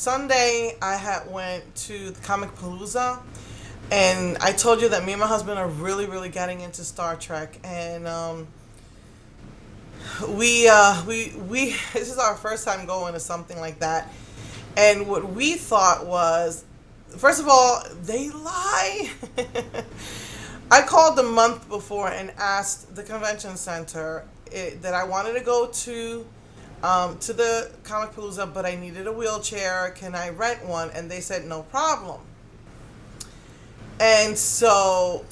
Sunday I had went to the ComicPalooza, and I told you that me and my husband are really getting into Star Trek, and we this is our first time going to something like that, and what we thought was, first of all, they lie. I called the month before and asked the convention center that I wanted to go to the ComicPalooza, but I needed a wheelchair. Can I rent one? And they said no problem. And so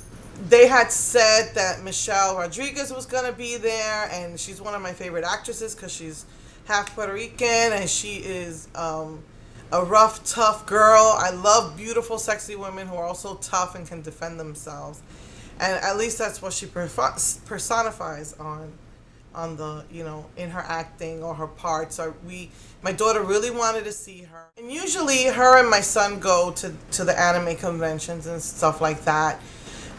they had said that Michelle Rodriguez was going to be there, and she's one of my favorite actresses because she's half Puerto Rican, and she is a rough, tough girl. I love beautiful, sexy women who are also tough and can defend themselves. And at least that's what she personifies on the, in her acting or her parts. So my daughter really wanted to see her. And usually her and my son go to the anime conventions and stuff like that.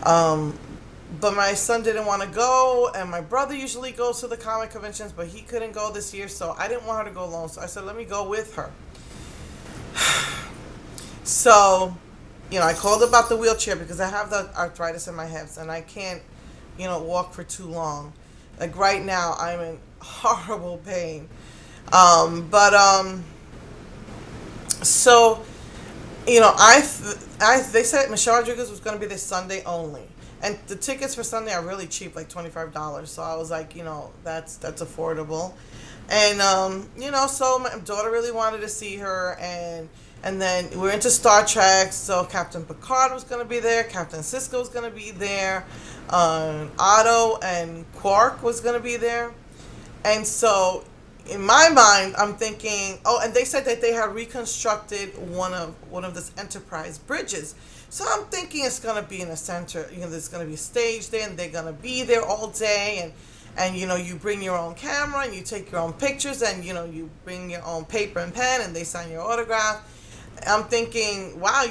But my son didn't want to go, and my brother usually goes to the comic conventions, but he couldn't go this year, so I didn't want her to go alone. So I said, let me go with her. So, I called about the wheelchair because I have the arthritis in my hips and I can't, walk for too long. Like right now, I'm in horrible pain. So, they said Michelle Rodriguez was going to be this Sunday only. And the tickets for Sunday are really cheap, like $25. So I was like, that's affordable. And, so my daughter really wanted to see her. And then we're into Star Trek, so Captain Picard was going to be there. Captain Sisko was going to be there. Otto and Quark was going to be there. And so in my mind, I'm thinking, and they said that they had reconstructed one of this Enterprise bridges. So I'm thinking it's going to be in a center. There's going to be a stage there, and they're going to be there all day. And you bring your own camera, and you take your own pictures, and, you bring your own paper and pen, and they sign your autograph. I'm thinking, wow,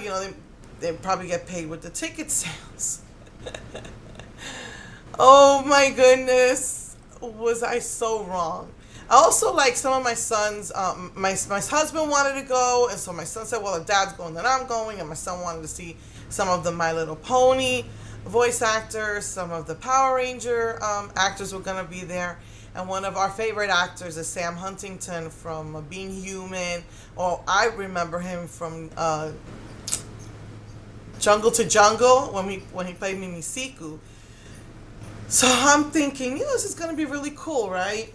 they probably get paid with the ticket sales. Oh my goodness, was I so wrong. I also, like, some of my sons, my husband wanted to go, and so my son said, well, if dad's going, then I'm going, and my son wanted to see some of the My Little Pony voice actors, some of the Power Ranger actors were going to be there. And one of our favorite actors is Sam Huntington from Being Human. Or I remember him from Jungle to Jungle when he played Mimisiku. So I'm thinking, this is going to be really cool, right?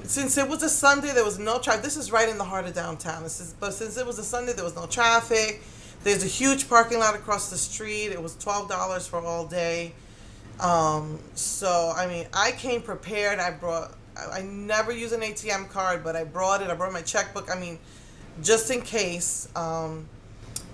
Since it was a Sunday, there was no traffic. This is right in the heart of downtown. But since it was a Sunday, there was no traffic. There's a huge parking lot across the street. It was $12 for all day. So, I came prepared. I never use an ATM card, but I brought it. I brought my checkbook. Just in case, I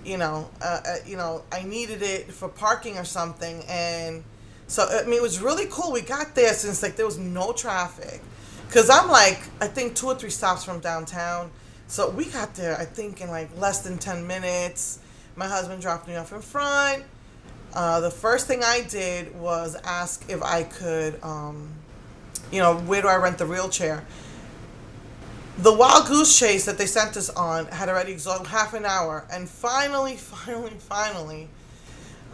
needed it for parking or something. And so, it was really cool. We got there since, there was no traffic. Because I'm, I think 2 or 3 stops from downtown. So, we got there, I think, in, less than 10 minutes. My husband dropped me off in front. The first thing I did was ask if I could, where do I rent the wheelchair? The Wild Goose Chase that they sent us on had already exhausted half an hour. And finally,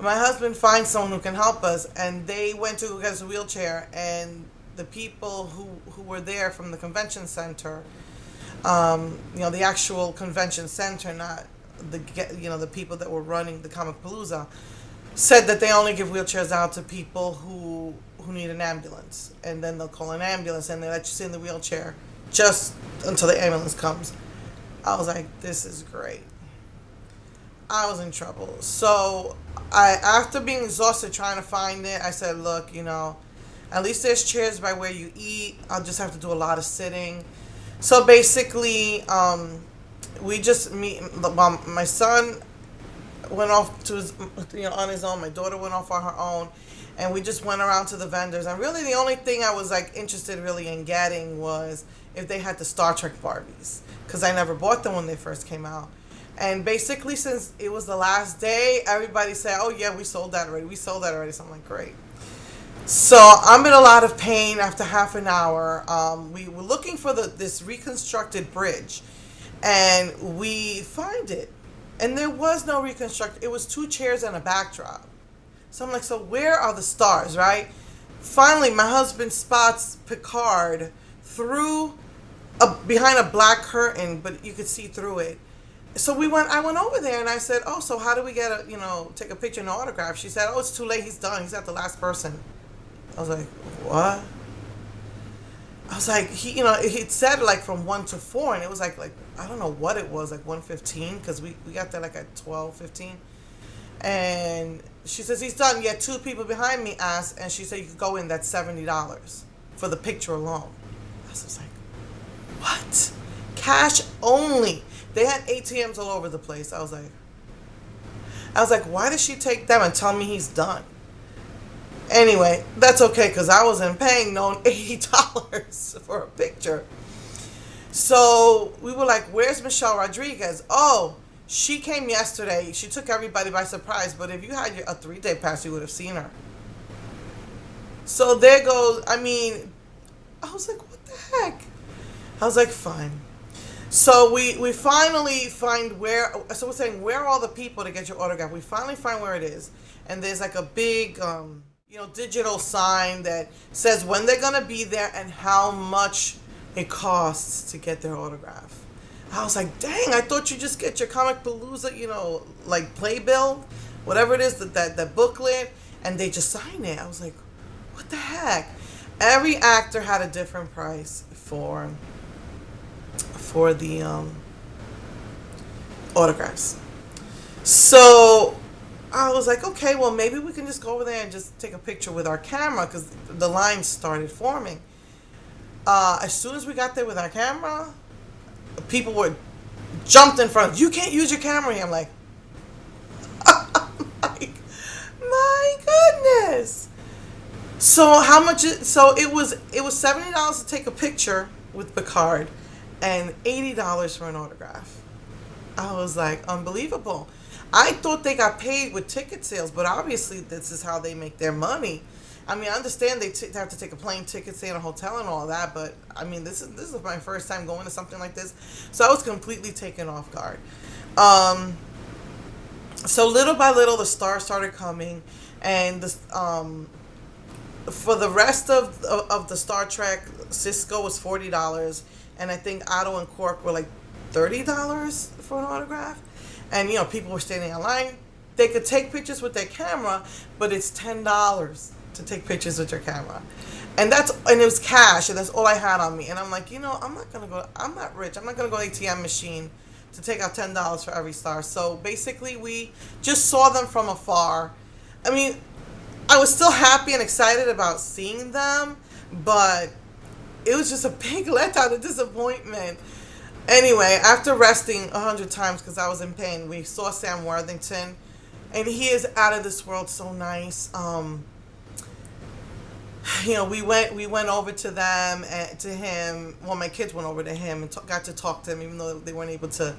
my husband finds someone who can help us. And they went to go get us a wheelchair. And the people who were there from the convention center, the actual convention center, not the people that were running the ComicPalooza, said that they only give wheelchairs out to people who need an ambulance, and then they'll call an ambulance and they let you sit in the wheelchair just until the ambulance comes. I was like, this is great. I was in trouble. So after being exhausted trying to find it, I said, look, at least there's chairs by where you eat. I'll just have to do a lot of sitting. So basically, we just meet. My son went off to his, on his own. My daughter went off on her own, and we just went around to the vendors. And really, the only thing I was interested really in getting was if they had the Star Trek Barbies, because I never bought them when they first came out. And basically, since it was the last day, everybody said, "Oh yeah, we sold that already. We sold that already." So I'm like, great. So I'm in a lot of pain after half an hour. We were looking for this reconstructed bridge. And we find it. And there was no reconstruct. It was two chairs and a backdrop. So I'm like, so where are the stars, right? Finally, my husband spots Picard through behind a black curtain, but you could see through it. So I went over there and I said, oh, so how do we get take a picture and an autograph? She said, oh, it's too late. He's done. He's not the last person. I was like, what? I was like, it said like from 1 to 4, and it was like I don't know what it was, like 1:15, because we got there like at 12:15. And she says, he's done. Yet two people behind me asked, and she said, you could go in, that's $70 for the picture alone. I was like, what? Cash only. They had ATMs all over the place. I was like, why did she take them and tell me he's done? Anyway, that's okay, because I wasn't paying no $80 for a picture. So we were like, where's Michelle Rodriguez? Oh, she came yesterday. She took everybody by surprise, but if you had a 3-day pass, you would have seen her. So there goes, I was like, what the heck? I was like, fine. So we finally find where, so we're saying, where are all the people to get your autograph? We finally find where it is. And there's like a big, digital sign that says when they're going to be there and how much it costs to get their autograph. I was like, dang, I thought you just get your ComicPalooza, like playbill, whatever it is, that booklet, and they just sign it. I was like, what the heck? Every actor had a different price for the autographs. So I was like, okay, well, maybe we can just go over there and just take a picture with our camera, because the lines started forming. As soon as we got there with our camera, people were jumped in front. You can't use your camera here. I'm like, my goodness. So how much? So it was $70 to take a picture with Picard, and $80 for an autograph. I was like, unbelievable. I thought they got paid with ticket sales, but obviously this is how they make their money. I understand they have to take a plane ticket, stay in a hotel and all that, but this is my first time going to something like this, so I was completely taken off guard. So little by little, the stars started coming, and for the rest of the Star Trek, Cisco was $40, and I think Otto and Quark were like $30 for an autograph. And people were standing in line. They could take pictures with their camera, but it's $10 to take pictures with your camera, and it was cash, and that's all I had on me. And I'm like, I'm not rich. I'm not gonna go to ATM machine to take out $10 for every star. So basically, we just saw them from afar. I was still happy and excited about seeing them, but it was just a big letdown, a disappointment. Anyway, after resting 100 times because I was in pain, we saw Sam Worthington, and he is out of this world, so nice. We went over to them and to him. Well, my kids went over to him and got to talk to him, even though they weren't able to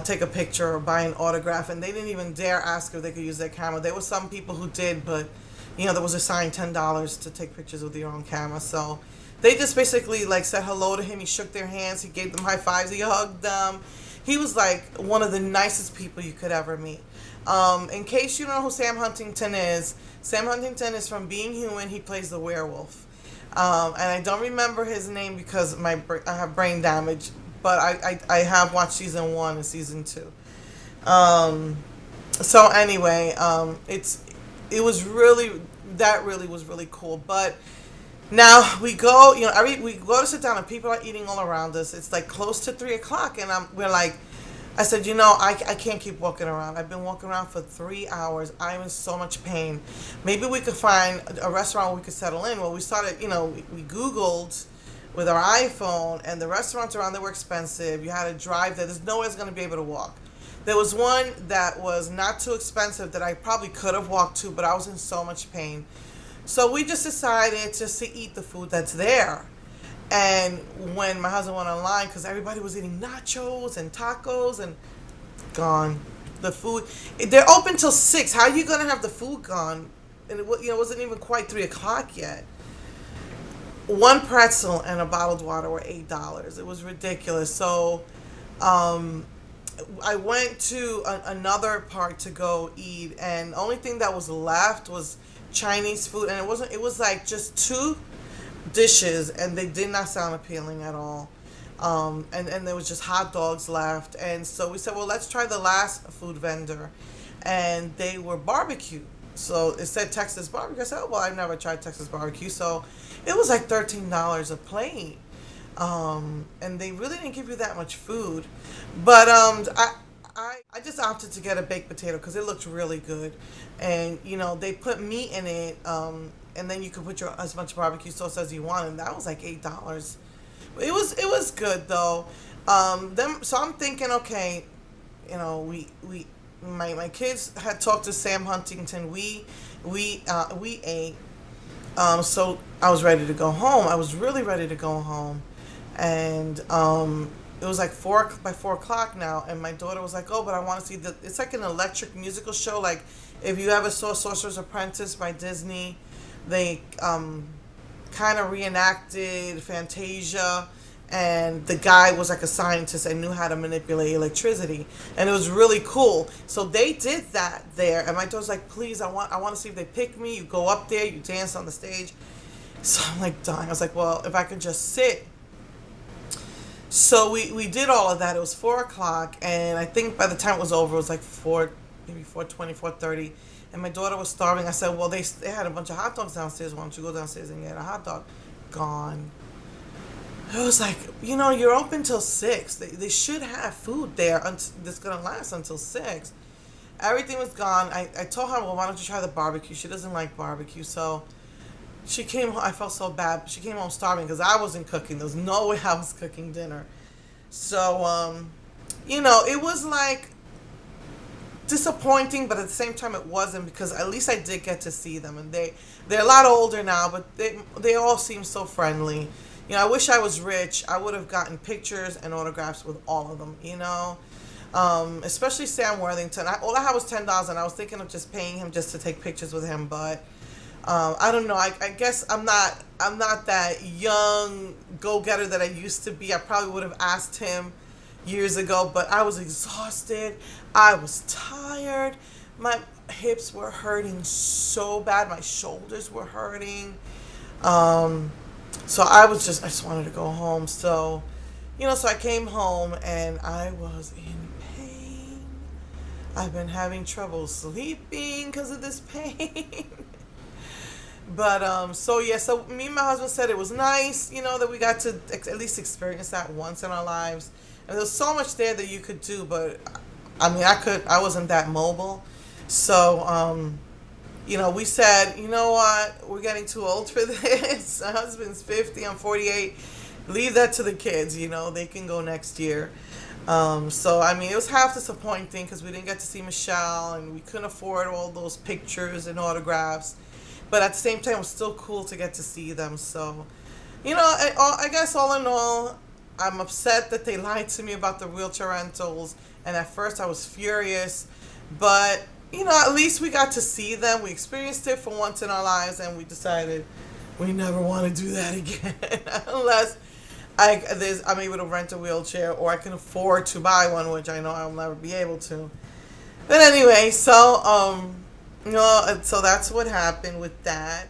take a picture or buy an autograph, and they didn't even dare ask if they could use their camera. There were some people who did, but there was assigned $10 to take pictures with your own camera. So they just basically said hello to him. He shook their hands. He gave them high fives. He hugged them. He was like one of the nicest people you could ever meet. In case you don't know who Sam Huntington is from Being Human. He plays the werewolf. And I don't remember his name because I have brain damage, but I have watched season 1 and season 2. So anyway, it was really was really cool. But now we go, we go to sit down and people are eating all around us. It's like close to 3 o'clock, and I said, I can't keep walking around. I've been walking around for 3 hours. I'm in so much pain. Maybe we could find a restaurant where we could settle in. Well, we started, we Googled with our iPhone, and the restaurants around there were expensive. You had to drive there. There's no way I was going to be able to walk. There was one that was not too expensive that I probably could have walked to, but I was in so much pain. So we just decided just to eat the food that's there. And when my husband went online, because everybody was eating nachos and tacos, and gone. The food, they're open till 6. How are you going to have the food gone? And it wasn't even quite 3 o'clock yet. One pretzel and a bottled water were $8. It was ridiculous. So Um, I went to another park to go eat, and the only thing that was left was Chinese food, and it wasn't. It was like just two dishes, and they did not sound appealing at all. And there was just hot dogs left, and so we said, well, let's try the last food vendor, and they were barbecue. So it said Texas barbecue. I said, oh, well, I've never tried Texas barbecue, so it was like $13 a plate. And they really didn't give you that much food, but I just opted to get a baked potato because it looked really good, and they put meat in it, and then you could put your as much barbecue sauce as you want, and that was like $8. It was good though. Then so I'm thinking, okay, we my kids had talked to Sam Huntington. We ate. So I was ready to go home. I was really ready to go home, and it was like by 4 o'clock now, and my daughter was like, "Oh, but I want to see the." It's like an electric musical show. Like if you ever saw Sorcerer's Apprentice by Disney, they kind of reenacted Fantasia, and the guy was like a scientist and knew how to manipulate electricity, and it was really cool. So they did that there, and my daughter's like, "Please, I want to see if they pick me." You go up there, you dance on the stage. So I'm like dying. I was like, "Well, if I could just sit." So we did all of that. It was 4 o'clock, and I think by the time it was over, it was like maybe 4:20, 4:30, and my daughter was starving. I said, "Well, they had a bunch of hot dogs downstairs. Why don't you go downstairs and get a hot dog?" Gone. It was like, you're open till 6. They should have food there that's gonna last until 6. Everything was gone. I told her, well, why don't you try the barbecue? She doesn't like barbecue, so she came home. I felt so bad. She came home starving because I wasn't cooking. There was no way I was cooking dinner. So, it was like disappointing, but at the same time it wasn't, because at least I did get to see them, and they're a lot older now, but they all seem so friendly. I wish I was rich. I would have gotten pictures and autographs with all of them. Especially Sam Worthington. All I had was $10, and I was thinking of just paying him just to take pictures with him, but I don't know. I guess I'm not that young go-getter that I used to be. I probably would have asked him years ago, but I was exhausted. I was tired. My hips were hurting so bad. My shoulders were hurting. So I just wanted to go home. So, so I came home and I was in pain. I've been having trouble sleeping because of this pain. But so me and my husband said it was nice, that we got to at least experience that once in our lives. And there's so much there that you could do, but I mean, I wasn't that mobile. So, we said, you know what, we're getting too old for this. My husband's 50, I'm 48. Leave that to the kids, they can go next year. So, I mean, it was half disappointing because we didn't get to see Michelle, and we couldn't afford all those pictures and autographs. But at the same time, it was still cool to get to see them. So, I guess all in all, I'm upset that they lied to me about the wheelchair rentals. And at first I was furious. But, at least we got to see them. We experienced it for once in our lives. And we decided we never want to do that again. Unless I'm able to rent a wheelchair, or I can afford to buy one, which I know I'll never be able to. But anyway, so that's what happened with that.